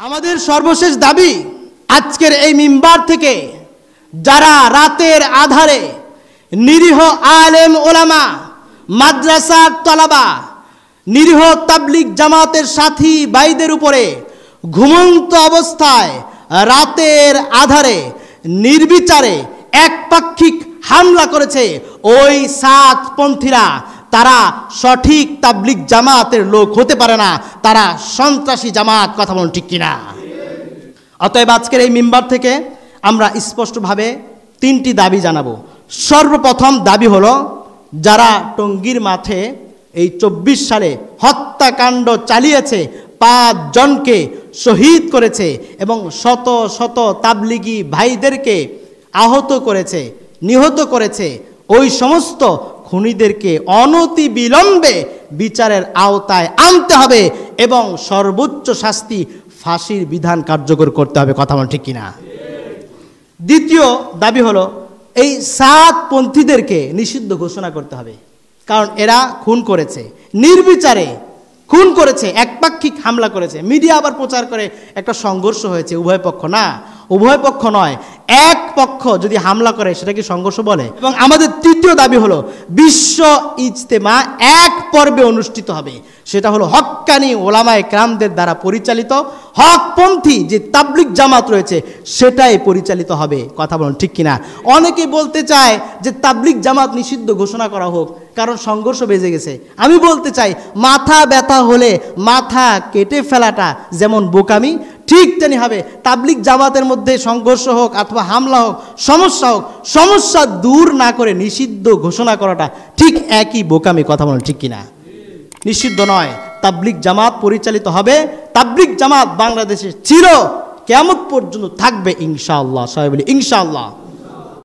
আমাদের সর্বশেষ দাবি আজকের এই মিম্বার থেকে যারা রাতের আধারে নিরীহ আলেম ওলামা, মাদ্রাসার তলাবা, নিরীহ তাবলিগ জামাতের সাথী ভাইদের উপরে ঘুমন্ত অবস্থায় রাতের আধারে নির্বিচারে একপাক্ষিক হামলা করেছে, ওই সাতপন্থীরা তারা সঠিক তাবলিগ জামাতের লোক হতে পারে না, তারা সন্ত্রাসী জামাত। কথা বলুন ঠিক কিনা? অতএব আজকের এই মিম্বার থেকে আমরা স্পষ্টভাবে তিনটি দাবি জানাবো। সর্বপ্রথম দাবি হলো, যারা টঙ্গীর মাঠে এই 24 সালে হত্যাকাণ্ড চালিয়েছে, 5 জনকে শহীদ করেছে এবং শত শত তাবলিগি ভাইদেরকে আহত করেছে, নিহত করেছে, ওই সমস্ত খুনিদেরকে অনতি বিলম্বে বিচারের আওতায় আনতে হবে এবং সর্বোচ্চ শাস্তি ফাঁসির বিধান কার্যকর করতে হবে। কথা বলেন ঠিক কিনা? দ্বিতীয় দাবি হলো, এই সাতপন্থীদেরকে নিষিদ্ধ ঘোষণা করতে হবে, কারণ এরা খুন করেছে, নির্বিচারে খুন করেছে, একপাক্ষিক হামলা করেছে। মিডিয়া আবার প্রচার করে একটা সংঘর্ষ হয়েছে, উভয় পক্ষ না, উভয় পক্ষ নয়, এক পক্ষ যদি হামলা করে সেটা কি সংঘর্ষ বলে? এবং আমাদের তৃতীয় দাবি হলো, বিশ্ব ইজতেমা এক পর্বে অনুষ্ঠিত হবে, সেটা হলো হক্কানি ওলামায়ে কেরামদের দ্বারা পরিচালিত, হকপন্থী যে তাবলিগ জামাত রয়েছে সেটাই পরিচালিত হবে। কথা বলুন ঠিক কিনা? অনেকে বলতে চায় যে তাবলিগ জামাত নিষিদ্ধ ঘোষণা করা হোক, কারণ সংঘর্ষ বেজে গেছে। আমি বলতে চাই, মাথা ব্যথা হলে মাথা কেটে ফেলাটা যেমন বোকামি, ঠিক তেমনি হবে তাবলিগ জামাতের মধ্যে সংঘর্ষ হোক অথবা হামলা হোক, সমস্যা হোক, সমস্যা দূর না করে নিষিদ্ধ ঘোষণা করাটা ঠিক একই বোকামি। কথা বলুন ঠিক কিনা? নিষিদ্ধ নয়, তাবলিগ জামাত পরিচালিত হবে। তাবলিগ জামাত বাংলাদেশে ছিল, কিয়ামত পর্যন্ত থাকবে ইনশাআল্লাহ। সবাই বলি ইনশাআল্লাহ।